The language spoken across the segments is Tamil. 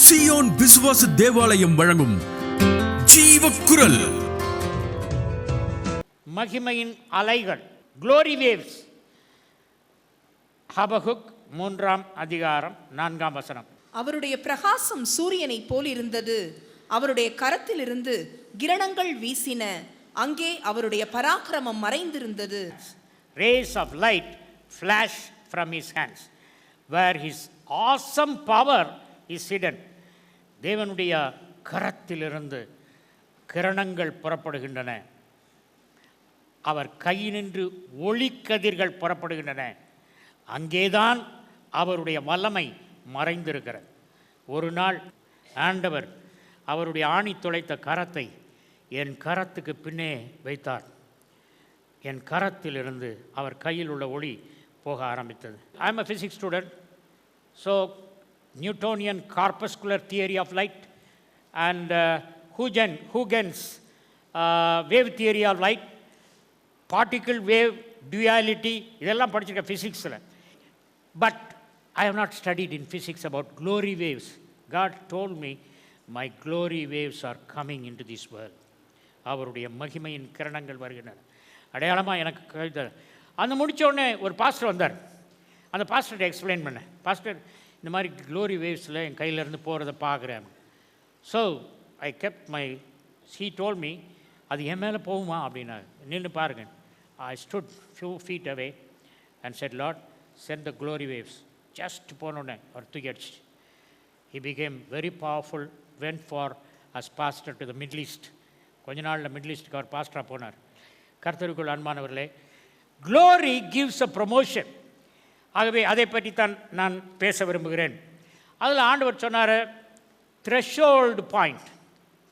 சியோன் விசுவாச தேவாலயம் வழங்கும் ஜீவக்குரல். மகிமையின் அலைகள், க்ளோரி வேவ்ஸ். ஹபகுக் 3ஆம் அதிகாரம் 4ஆம் வசனம். அவருடைய பிரகாசம் சூரியனை போல் இருந்தது, அவருடைய கரத்திலிருந்து கிரணங்கள் வீசின, அங்கே அவருடைய பராக்கிரமம் மறைந்திருந்தது. Rays of light flash from his hands, where his awesome power is hidden. தேவனுடைய கரத்திலிருந்து கிரணங்கள் புறப்படுகின்றன, அவர் கையினின்று ஒளிக்கதிர்கள் புறப்படுகின்றன, அங்கேதான் அவருடைய வல்லமை மறைந்திருக்கிறது. ஒரு நாள் ஆண்டவர் அவருடைய ஆணி துளைத்த கரத்தை என் கரத்துக்கு பின்னே வைத்தார். என் கரத்திலிருந்து அவர் கையில் உள்ள ஒளி போக ஆரம்பித்தது. I am a physics student, so Newtonian corpuscular theory of light and Huygens wave theory of light, particle wave duality, இதெல்லாம் படிச்சிருக்கேன் ஃபிசிக்ஸில். But I have not studied in physics about glory waves. God told me my glory waves are coming into this world. அவருடைய மகிமையின் கிரணங்கள் வருகின்றன. அடையாளமாக எனக்கு கவிதை அந்த முடித்த உடனே ஒரு பாஸ்டர் வந்தார். அந்த பாஸ்டர்கிட்ட எக்ஸ்பிளைன் பண்ணேன். பாஸ்டர், இந்த மாதிரி க்ளோரி வேவ்ஸில் என் கையிலேருந்து போகிறத பார்க்குறேன். So I kept my he told me, அது என் மேலே போகுமா அப்படின்னா, நின்று பாருங்க. I stood few feet away and said Lord send the glory waves. Just போனோடனே அவர் தூக்கி அடிச்சு. He became very powerful, went for as pastor to the Middle East. கொஞ்ச நாளில் மிடில் ஈஸ்ட்டுக்கு அவர் பாஸ்டராக போனார். கர்த்தருக்குள் அன்பானவர்களே, க்ளோரி கிவ்ஸ் அ ப்ரொமோஷன். ஆகவே அதை பற்றி தான் நான் பேச விரும்புகிறேன். அதில் ஆண்டவர் சொன்னார், threshold point.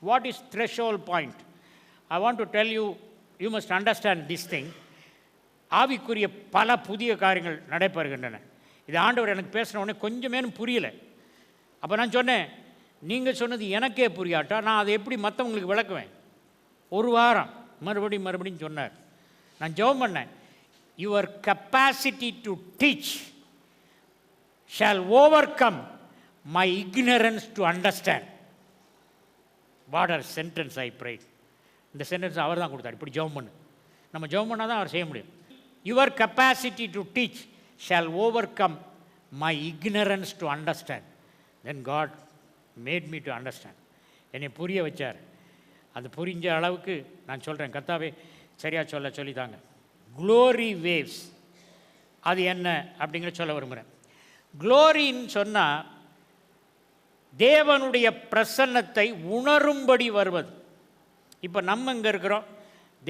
What is threshold point? I want to tell you, you must understand this thing. ஆவிக்குரிய பல புதிய காரியங்கள் நடைபெறுகின்றன. இது ஆண்டவர் எனக்கு பேசின உடனே கொஞ்சமேனும் புரியலை. அப்போ நான் சொன்னேன், நீங்கள் சொன்னது எனக்கே புரியாட்டா நான் அதை எப்படி மற்றவங்களுக்கு விளக்குவேன்? ஒரு வாரம் மறுபடியும் சொன்னார். நான் ஜெபம் பண்ணேன், your capacity to teach shall overcome my ignorance to understand. What are sentence I prayed. இந்த சென்டென்ஸ் அவர் தான் கொடுத்தார். இப்படி ஜெபம் பண்ணு, நம்ம ஜெபம் பண்ணால் தான் அவர் செய்ய முடியும். Your capacity to teach shall overcome my ignorance to understand. Then God made me to understand. என்னை புரிய வச்சார். அது புரிஞ்ச அளவுக்கு நான் சொல்கிறேன், கர்த்தாவே சரியாக சொல்லித்தாங்க. க்ளோரி வேவ்ஸ் அது என்ன அப்படிங்கிற சொல்ல விரும்புகிறேன். க்ளோரின்னு சொன்னால் தேவனுடைய பிரசன்னத்தை உணரும்படி வருவது. இப்போ நம்ம இங்கே இருக்கிறோம்,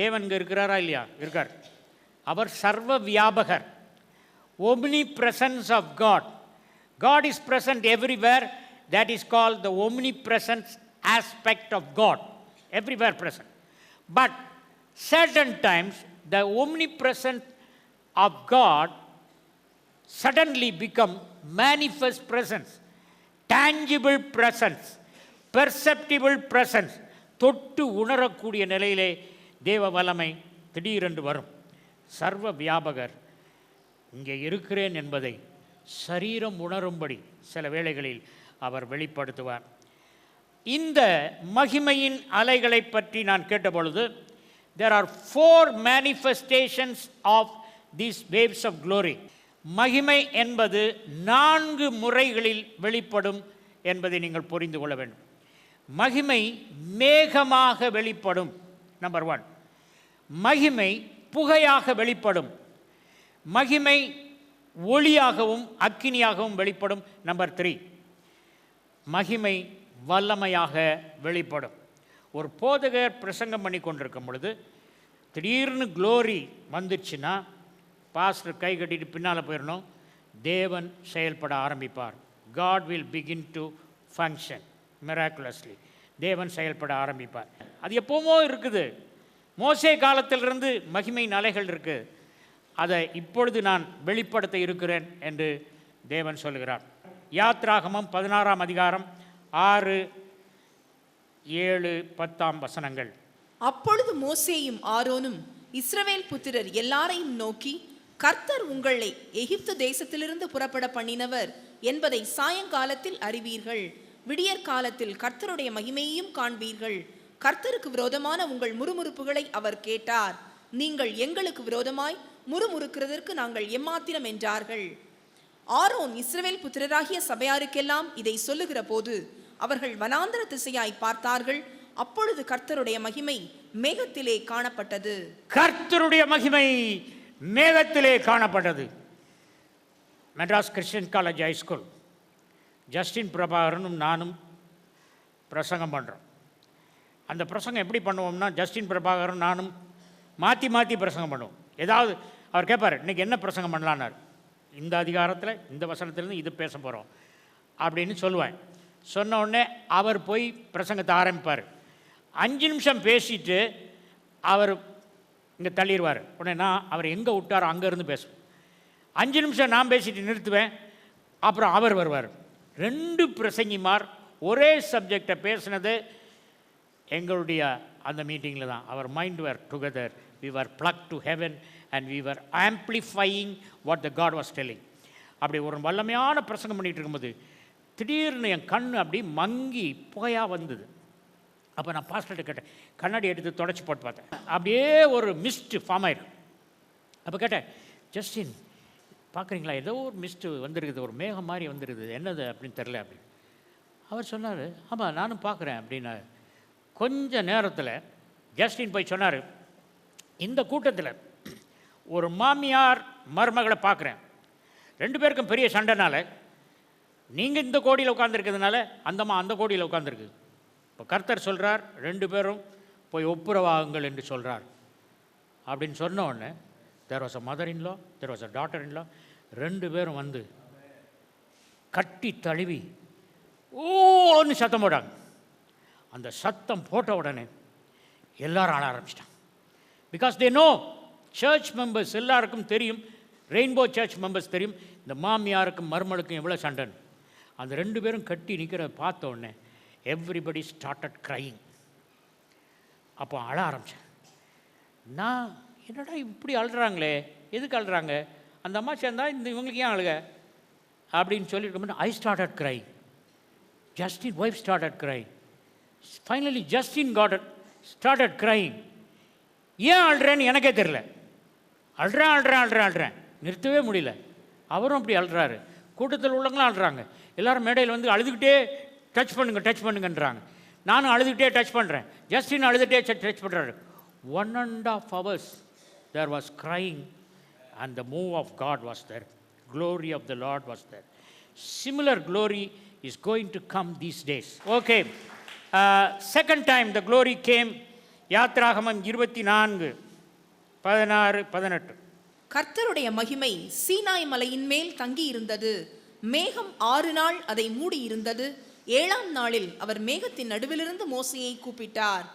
தேவன் இங்கே இருக்கிறாரா இல்லையா? இருக்கார். அவர் சர்வ வியாபகர். Omnipresence of God. God is present everywhere. That is called the omnipresence aspect of God. Everywhere present. But certain times the omnipresence of God suddenly become manifest presence, tangible presence, perceptible presence. தொட்டு உணரக்கூடிய நிலையிலே தேவ வல்லமை திடீரென்று வரும். சர்வ வியாபகர் இங்கே இருக்கிறேன் என்பதை சரீரம் உணரும்படி சில வேளைகளில் அவர் வெளிப்படுத்துவார். இந்த மகிமையின் அலைகளை பற்றி நான் கேட்டபொழுது, there are 4 manifestations of these waves of glory. மகிமை என்பது 4 முறைகளில் வெளிப்படும் என்பதை நீங்கள் புரிந்து கொள்ள வேண்டும். மகிமை மேகமாக வெளிப்படும், நம்பர் 1. மகிமை புகையாக வெளிப்படும். மகிமை ஒளியாகவும் அக்கினியாகவும் வெளிப்படும், நம்பர் 3. மகிமை வல்லமையாக வெளிப்படும். ஒரு போதகர் பிரசங்கம் பண்ணி கொண்டிருக்கும் பொழுது திடீர்னு க்ளோரி வந்துடுச்சுன்னா பாஸ்டர் கை கட்டிட்டு பின்னால் போயிடணும். தேவன் செயல்பட ஆரம்பிப்பார். God will begin to function miraculously. தேவன் செயல்பட ஆரம்பிப்பார். அது எப்போவோ இருக்குது. மோசே காலத்திலிருந்து மகிமையின் அலைகள் இருக்குது. அதை இப்பொழுது நான் வெளிப்படுத்த இருக்கிறேன் என்று தேவன் சொல்கிறார். யாத்ராகமம் 16ஆம் அதிகாரம் 6, 7, 10 வசனங்கள். அப்பொழுது மோசேயும் ஆரோனும் இஸ்ரவேல் புத்திரர் எல்லாரையும் நோக்கி, கர்த்தர் உங்களை எகிப்து தேசத்திலிருந்து புறப்பட பண்ணினவர் என்பதை சாயங்காலத்தில் அறிவீர்கள். விடியற் காலத்தில் கர்த்தருடைய மகிமையையும் காண்பீர்கள். கர்த்தருக்கு விரோதமான உங்கள் முறுமுறுப்புகளை அவர் கேட்டார். நீங்கள் எங்களுக்கு விரோதமாய் முறுமுறுக்கிறதற்கு நாங்கள் எம்மாத்திரம் என்றார்கள். ஆரோன் இஸ்ரவேல் புத்திரராகிய சபையாருக்கெல்லாம் இதை சொல்லுகிற போது அவர்கள் வனாந்தர திசையாய் பார்த்தார்கள். அப்பொழுது கர்த்தருடைய மகிமை மேகத்திலே காணப்பட்டது. கர்த்தருடைய மகிமை மேகத்திலே காணப்பட்டது. Madras Christian College high school Justin பிரபாகரனும் நானும் பிரசங்கம் பண்ணுறோம். அந்த பிரசங்கம் எப்படி பண்ணுவோம்னா, ஜஸ்டின் பிரபாகரன் நானும் மாற்றி மாற்றி பிரசங்கம் பண்ணுவோம். ஏதாவது அவர் கேட்பார், இன்றைக்கி என்ன பிரசங்கம் பண்ணலான்னார். இந்த அதிகாரத்தில் இந்த வசனத்துலேருந்து இது பேச போகிறோம் அப்படின்னு சொல்லுவேன். சொன்ன உடனே அவர் போய் பிரசங்கத்தை ஆரம்பிப்பார். 5 நிமிஷம் பேசிட்டு அவர் இங்கே தள்ளிடுவார். உடனே நான் அவர் எங்கே விட்டாரோ அங்கேருந்து பேசுவேன். 5 நிமிஷம் நான் பேசிட்டு நிறுத்துவேன். அப்புறம் அவர் வருவார். 2 பிரசங்கிமார் ஒரே சப்ஜெக்டை பேசினது எங்களுடைய அந்த மீட்டிங்கில் தான். அவர் mind were together. We were plug to heaven and we were amplifying what the God was telling. அப்படி ஒரு வல்லமையான பிரசங்கம் பண்ணிகிட்டு இருக்கும்போது திடீர்னு என் கண் அப்படி மங்கி புகையாக வந்தது. அப்போ நான் பாஸ்டர்கிட்ட கேட்டேன், கண்ணாடி எடுத்து தொடச்சி போட்டு பார்த்தேன். அப்படியே ஒரு மிஸ்ட் ஃபார்ம் ஆயிடும். அப்போ கேட்டேன், ஜஸ்டின் பார்க்குறீங்களா, ஏதோ ஒரு மிஸ்ட்டு வந்துருக்குது, ஒரு மேகம் மாதிரி வந்துருக்குது, என்னது அப்படின்னு தெரில அப்படின்னு. அவர் சொன்னார், ஆமாம் நானும் பார்க்குறேன் அப்படின்னாரு. கொஞ்ச நேரத்தில் ஜஸ்டின் போய் சொன்னார், இந்த கூட்டத்தில் ஒரு மாமியார் மருமகளை பார்க்குறேன், 2 பேருக்கும் பெரிய சண்டைனால நீங்கள் இந்த கோடியில் உட்காந்துருக்கிறதுனால அந்தம்மா அந்த கோடியில் உட்காந்துருக்கு. இப்போ கர்த்தர் சொல்கிறார், 2 பேரும் போய் ஒப்புரவாகுங்கள் என்று சொல்கிறார் அப்படின்னு சொன்ன உடனே there was a mother in law, there was a daughter in law. 2 பேரும் வந்து கட்டி தழுவி ஓன்னு சத்தம் போட்டாங்க. அந்த சத்தம் போட்ட உடனே எல்லாரும் ஆட ஆரம்பிச்சிட்டாங்க. Because they know, church members எல்லாருக்கும் தெரியும், ரெயின்போ சர்ச் மெம்பர்ஸ் தெரியும் இந்த மாமியாருக்கும் மருமலுக்கும் எவ்வளோ சண்டைன்னு. அந்த 2 பேரும் கட்டி நிற்கிறத பார்த்த உடனே எவ்ரிபடி ஸ்டார்டட் க்ரையிங். அப்போ அழ ஆரம்பித்தேன். நான் என்னடா இப்படி அழுறாங்களே, எதுக்கு அழுறாங்க, அந்த அம்மா சேர்ந்தா இந்த இவங்களுக்கு ஏன் அழுக அப்படின்னு சொல்லிட்டு I started crying. Justin wife started crying. Finally Justin started crying. ஏன் அழுறேன்னு எனக்கே தெரில. அழுறேன் நிறுத்தவே முடியல. அவரும் அப்படி அழுறாரு, கூட்டத்தில் உள்ளவங்களும் அழுறாங்க. எல்லோரும் மேடையில் வந்து அழுதுகிட்டே டச் பண்ணுங்கன்றாங்க. நானும் அழுதுகிட்டே டச் பண்ணுறேன். ஜஸ்டின் அழுதுகிட்டே டச் பண்ணுறாரு. 1.5 hours there was crying and the move of God was there. Glory of the Lord was there. Similar glory is going to come these days. Okay. Second time the glory came. யாத்ராகமம் 24:16-18. கர்த்தருடைய மகிமை சீனாய் மலையின் மேல் தங்கி இருந்தது. மேகம் 6 நாள் அதை மூடி இருந்தது. 7ஆம் நாளில் அவர் மேகத்தின் நடுவிலிருந்து மோசேயை கூப்பிட்டார்.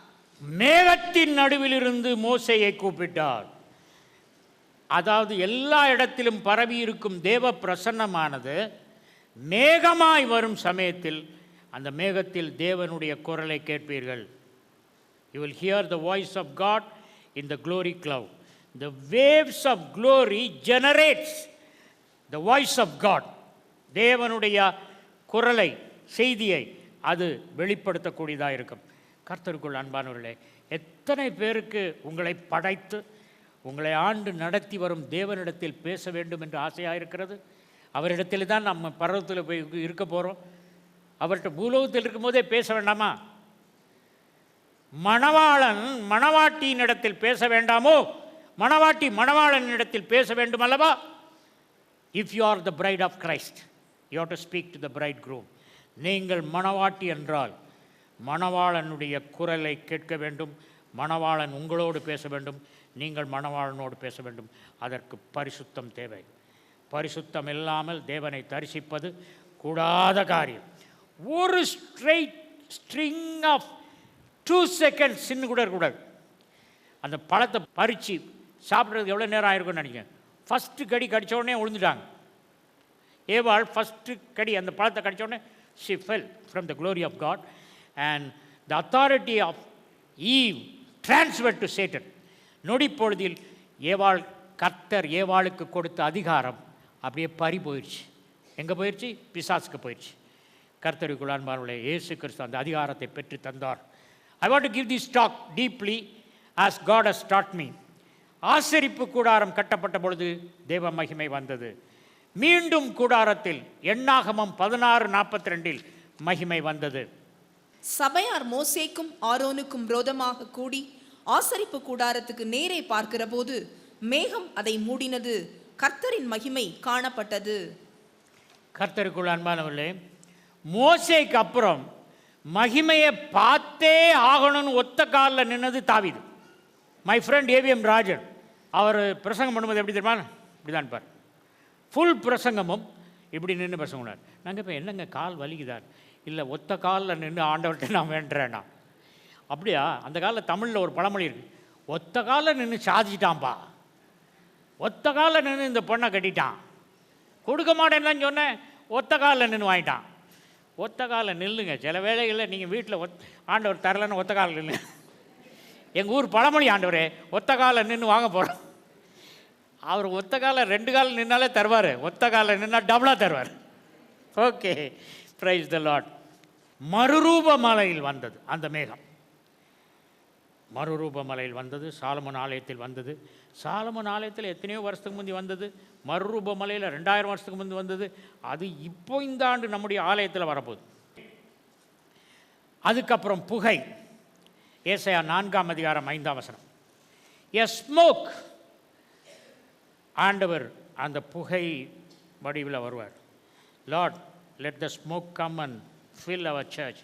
மேகத்தின் நடுவிலிருந்து மோசேயை கூப்பிட்டார். அதாவது எல்லா இடத்திலும் பரவி இருக்கும் தேவ பிரசன்னமானது மேகமாய் வரும் சமயத்தில் அந்த மேகத்தில் தேவனுடைய குரலை கேட்பீர்கள். You will hear the voice of God in the glory cloud. The waves of glory generates the voice of God. தேவனுடைய குரலை, செய்தியை அது வெளிப்படுத்தக்கூடியதாக இருக்கும். கர்த்தருக்குள் அன்பானவர்களே, எத்தனை பேருக்கு உங்களை படைத்து உங்களை ஆண்டு நடத்தி வரும் தேவனிடத்தில் பேச வேண்டும் என்று ஆசையாக இருக்கிறது. அவரிடத்தில் தான் நம்ம பர்வதத்தில் போய் இருக்க போகிறோம். அவர்கிட்ட பூலோகத்தில் இருக்கும்போதே பேச வேண்டாமா? மணவாளன் மணவாட்டியின் இடத்தில் பேச வேண்டாமோ? மணவாட்டி மணவாளனிடத்தில் பேச வேண்டும் அல்லவா? If you are the bride of Christ, you have to speak to the bridegroom. நீங்கள் மணவாட்டி என்றால் மணவாளனுடைய குரலை கேட்க வேண்டும். மணவாளன் உங்களோடு பேச வேண்டும், நீங்கள் மணவாளனோடு பேச வேண்டும். அதற்கு பரிசுத்தம் தேவை. பரிசுத்தம் இல்லாமல் தேவனை தரிசிப்பது கூடாத காரியம். ஒரு ஸ்ட்ரிங் ஆஃப் 2 seconds சின்ன கூட இருக்கக்கூடாது. அந்த பழத்தை பறித்து சாப்பிட்றதுக்கு எவ்வளோ நேரம் ஆயிருக்கும்னு நினைக்கிறேன். ஃபஸ்ட்டு கடி கடித்த உடனே விழுந்துட்டாங்க. ஏவாள் ஃபஸ்ட்டு கடி அந்த பழத்தை கடித்த உடனே she fell from the glory of God and the authority of Eve transferred to Satan. நொடி பொழுதில் கர்த்தர் ஏவாளுக்கு கொடுத்த அதிகாரம் அப்படியே பறி போயிடுச்சு. எங்கே போயிடுச்சு? பிசாசுக்கு போயிடுச்சு. கர்த்தருக்குள் அன்பானவர்களே, இயேசு கிறிஸ்து அந்த அதிகாரத்தை பெற்று தந்தார். I want to give this talk deeply as God has taught me. ஆசரிப்பு கூடாரம் கட்டப்பட்ட பொழுது தேவ மகிமை வந்தது. மீண்டும் கூடாரத்தில் எண்ணாகமம் 16:42 மகிமை வந்தது. சபையார் மோசேக்கும் ஆரோனுக்கும் விரோதமாக கூடி ஆசரிப்பு கூடாரத்துக்கு நேரே பார்க்கிற போது மேகம் அதை மூடினது, கர்த்தரின் மகிமை காணப்பட்டது. கர்த்தருக்குள் அன்பானவர்களே, மோசேக்கு அப்புறம் மகிமையை பார்த்தே ஆகணும்னு ஒத்த காலில் நின்னது தாவீது. மை ஃப்ரெண்ட் ஏவிஎம் ராஜன் அவர் பிரசங்கம் பண்ணும்போது எப்படி தெரியுமா, இப்படி தான் பார், ஃபுல் பிரசங்கமும் இப்படி நின்று பிரசங்கினார். நாங்கள் இப்போ என்னங்க கால் வலிக்குதார்? இல்லை, ஒத்த காலில் நின்று ஆண்டவர்கிட்ட நான் வேண்டுறேன்னா. அப்படியா? அந்த காலில் தமிழில் ஒரு பழமொழி இருக்குது, ஒத்த காலில் நின்று சாதிச்சிட்டான்ப்பா, ஒத்த காலில் நின்று இந்த பொண்ணை கட்டிட்டான், கொடுக்க மாட்டேன்னு சொன்னேன், ஒத்த காலில் நின்று வாங்கிட்டான். ஒத்த காலில் நில்லுங்க. சில வேளைகளில் நீங்கள் வீட்டில் ஆண்டவர் தரலன்னு ஒத்த காலில் நில்லுங்க. எங்கள் ஊர் பழமொழி, ஆண்டவரே ஒத்த காலில் நின்று வாங்க போகிறோம். அவர் ஒத்த காலில் 2 காலில் நின்னாலே தருவார், ஒத்த காலில் நின்னால் டபுளாக தருவார். Okay, praise the Lord. மறுரூப மலையில் வந்தது அந்த மேகம். மறுரூப மலையில் வந்தது, சாலமோன் ஆலயத்தில் வந்தது. சாலமோன் ஆலயத்தில் எத்தனையோ வருஷத்துக்கு முந்தி வந்தது. மறுரூப மலையில் 2000 வருஷத்துக்கு முந்தி வந்தது. அது இப்போ இந்த ஆண்டு நம்முடைய ஆலயத்தில் வரப்போகுது. அதுக்கப்புறம் புகை. ஏசாயா 4:5 எ ஸ்மோக். ஆண்டவர் அந்த புகை வடிவில் வருவார். Lord, let the smoke come and fill our church.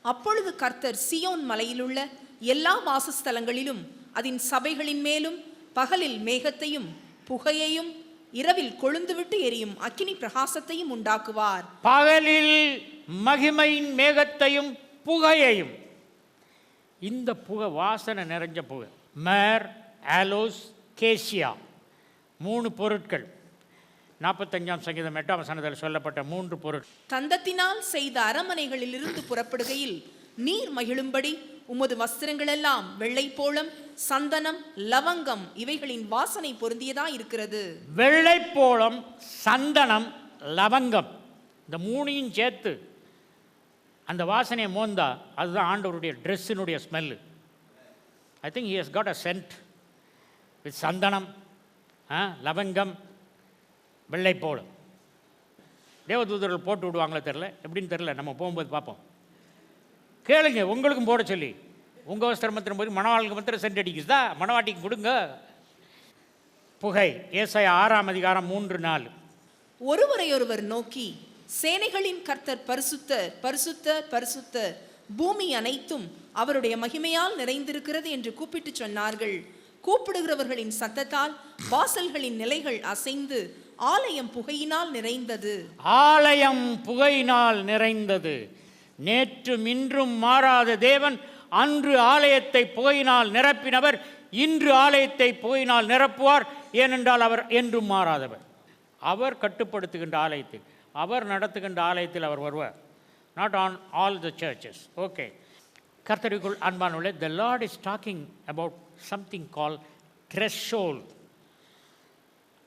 அப்பொழுது கர்த்தர் சீயோன் மலையிலுள்ள எல்லா வாசஸ்தலங்களிலும் அதன் சபைகளின் மேலும் பகலில் மேகத்தையும் புகையையும் இரவில் கொழுந்துவிட்டு எரியும் அக்கினி பிரகாசத்தையும் உண்டாக்குவார். பகலில் மகிமையின் மேகத்தையும் புகையையும். இந்த புகை வாசனை நிறைஞ்ச புகை. மேர், ஆலோஸ், கேசியா 3 பொருட்கள். 45 சங்கீதம் 8 சொல்லப்பட்ட 3 பொருட்கள். தந்தத்தினால் செய்த அரமனைகளிலிருந்து புறப்படுகையில் நீர் மகிழும்படி உமது வஸ்திரங்களெல்லாம் வெள்ளைப்போளம், சந்தனம், லவங்கம் இவைகளின் வாசனை பொருந்தியதா இருக்கிறது. வெள்ளைப்போளம், சந்தனம், லவங்கம் இந்த 3ஐயும் சேர்த்து அந்த வாசனையை மோந்தா அதுதான் ஆண்டவருடைய ட்ரெஸ்ஸினுடைய smell. I think he has got a scent with சந்தனம், லவங்கம், வெள்ளைப்போளம். தேவதூதர்கள் போட்டு விடுவாங்களே தெரில, எப்படின்னு தெரில, நம்ம போகும்போது பார்ப்போம். கேளுங்க, உங்களுக்கும் போட சொல்லி. உங்கள் வஸ்திரம் போய் மணவாளுக்கு மாத்திரம் சென்ட் அடிக்குதா, மணவாட்டிக்கு கொடுங்க. புகை. ஏசாயா 6:3-4. ஒருவரையொருவர் நோக்கி, சேனைகளின் கர்த்தர் பரிசுத்தர், பரிசுத்தர், பரிசுத்தர், பூமி அனைத்தும் அவருடைய மகிமையால் நிறைந்திருக்கிறது என்று கூப்பிட்டு சொன்னார்கள். கூப்பிடுகிறவர்களின் சத்தத்தால் வாசல்களின் நிலைகள் அசைந்து ஆலயம் புகையினால் நிறைந்தது. ஆலயம் புகையினால் நிறைந்தது. நேற்றும் இன்றும் மாறாத தேவன் அன்று ஆலயத்தை புகையினால் நிரப்பினவர் இன்று ஆலயத்தை புகையினால் நிரப்புவார். ஏனென்றால் அவர் என்றும் மாறாதவர். அவர் கட்டுப்படுத்துகின்ற ஆலயத்தில், அவர் நடத்துகின்ற ஆலயத்தில் அவர் வருவார். Not on all the churches. Okay, கர்த்தருக்குள் அன்பானவர்களே, the Lord is talking about something called threshold.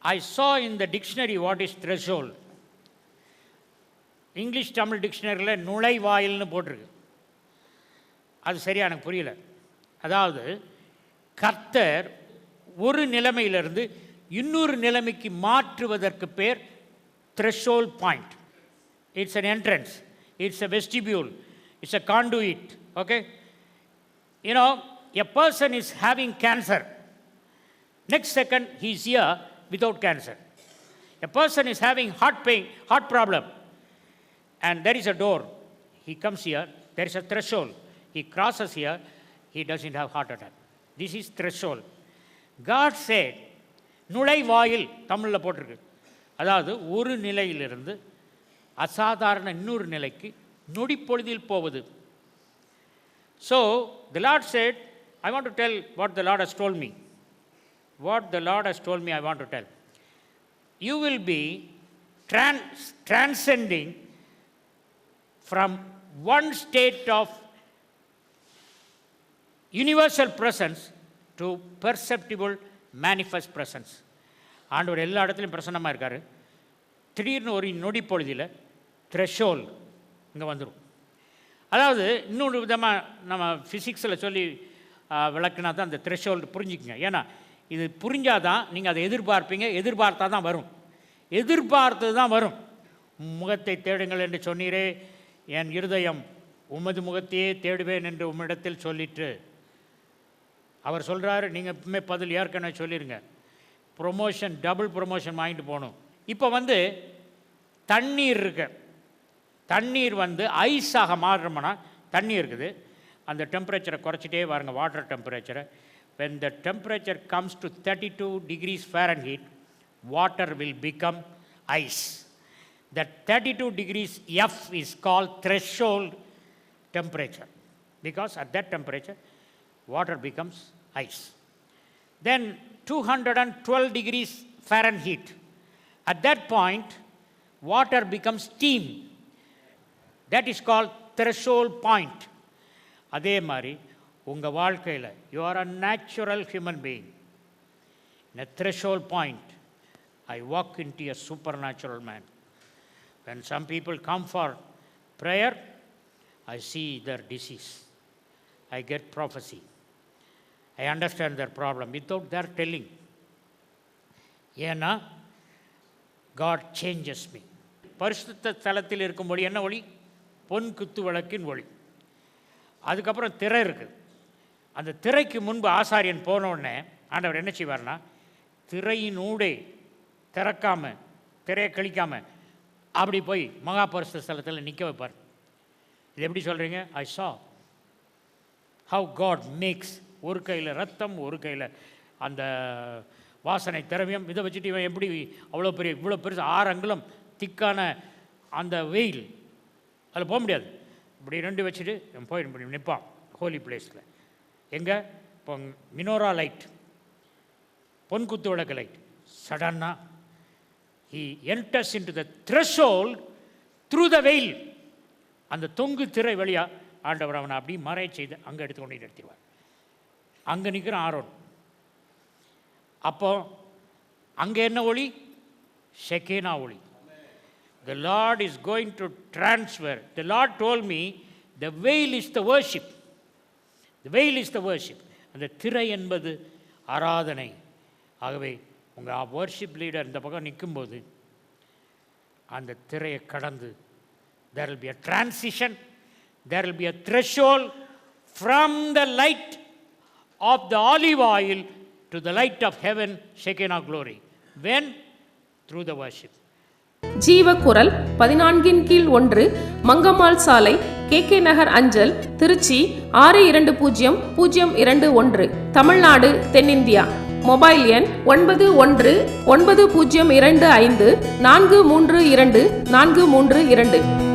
I saw in the dictionary what is threshold. English Tamil டிக்ஷனரியில் நுழைவாயில்னு போட்டிருக்கு. அது சரியாக எனக்கு புரியல. அதாவது கர்த்தர் ஒரு நிலைமையிலிருந்து இன்னொரு நிலைமைக்கு மாற்றுவதற்கு பேர் threshold point. It's an entrance, it's a vestibule, it's a conduit. Okay, you know, a person is having cancer, next second he is here without cancer. A person is having heart pain, heart problem, and there is a door, he comes here, there is a threshold, he crosses here, he doesn't have heart attack. This is threshold. God said, நுழைவாயில் தமிழில் போட்டிருக்கு. அதாவது ஒரு நிலையிலிருந்து அசாதாரண இன்னொரு நிலைக்கு நொடிப்பொழுதில் போவது. So the Lord said, I want to tell what the Lord has told me. What the Lord has told me, I want to tell. You will be transcending from one state of universal presence to perceptible manifest presence. ஆண்டவர் எல்லா இடத்துலையும் பிரசன்னமாக இருக்கார். திடீர்னு ஒரு நொடி பொழுதில் த்ரெஷோல் இங்கே வந்துடும். அதாவது இன்னொரு விதமாக நம்ம ஃபிசிக்ஸில் சொல்லி விளக்குனா தான் அந்த த்ரெஷோல்டு புரிஞ்சுக்குங்க. ஏன்னா இது புரிஞ்சாதான் நீங்கள் அதை எதிர்பார்ப்பீங்க, எதிர்பார்த்தா தான் வரும், எதிர்பார்த்தது தான் வரும். முகத்தை தேடுங்கள் என்று சொன்னீரே, என் இருதயம் உமது முகத்தையே தேடுவேன் என்று உம்மிடத்தில் சொல்லிட்டு அவர் சொல்கிறாரு. நீங்கள் எப்பவுமே பதில் ஏற்கனவே சொல்லிடுங்க. ப்ரொமோஷன், டபுள் ப்ரொமோஷன் வாங்கிட்டு போகணும். இப்போ தண்ணீர் இருக்கு, தண்ணீர் ஐஸாக மாறுறோம்னா தண்ணி இருக்குது, அந்த டெம்பரேச்சரை குறைச்சிட்டே வாருங்க, வாட்டர் டெம்பரேச்சரை. when the temperature comes to 32 degrees Fahrenheit, water will become ice. That 32 degrees F is called threshold temperature, because at that temperature water becomes ice. Then 212 degrees Fahrenheit, at that point water becomes steam. That is called threshold point. அதே மாதிரி உங்கள் வாழ்க்கையில் you are a natural human being. In a threshold point, I walk into a supernatural man. When some people come for prayer, I see their disease, I get prophecy, I understand their problem without their telling. ஏன்னா God changes me. பரிசுத்த ஸ்தலத்தில் இருக்கும்படி என்ன ஒளி? பொன் குத்து விளக்கின் ஒளி. அதுக்கப்புறம் திரை இருக்குது. அந்த திரைக்கு முன்பு ஆசாரியன் போனோடனே ஆண்டவர் என்ன செய்வார்னா, திரையினூடே திறக்காமல், திரையை கழிக்காமல் அப்படி போய் மகா பரிசுத்த ஸ்தலத்தில் நிற்க வைப்பார். இது எப்படி சொல்கிறீங்க? ஐ saw how God makes. ஒரு கையில் ரத்தம், ஒரு கையில் அந்த வாசனை திரவியம், இதை வச்சுட்டு இவன் எப்படி இவ்வளோ பெருசு 6 அங்குலம் திக்கான அந்த வெயில், அதில் போக முடியாது. இப்படி 2 வச்சுட்டு போய் இப்படி நிற்பான் ஹோலி பிளேஸில். எங்கே? இப்போ மினோரா லைட், பொன்குத்து விளக்கு லைட். சடனாக he enters into the threshold through the veil. அந்த தொங்கு திரை வழியாக ஆண்டவர் அவனை அப்படி மறைய செய்து அங்கே எடுத்து கொண்டு நிறுத்திடுவார். அங்கே நிற்கிற ஆரோன். அப்போ அங்கே என்ன ஒளி? ஷெக்கேனா ஒளி. The Lord is going to transfer. The Lord told me the veil is the worship. The veil is the worship. அந்த திரை என்பது ஆராதனை. ஆகவே உங்கள் வர்ஷிப் லீடர் இந்த பக்கம் நிற்கும்போது அந்த திரையை கடந்து there will be a transition, there will be a threshold from the light of the olive oil to the light of heaven, Shekinah glory. When? Through the worship. ஜீவக்குரல் 14/1 Mangammal சாலை, KK நகர் அஞ்சல், திருச்சி 620021, தமிழ்நாடு, தென்னிந்தியா. மொபைல் எண் 919025432432.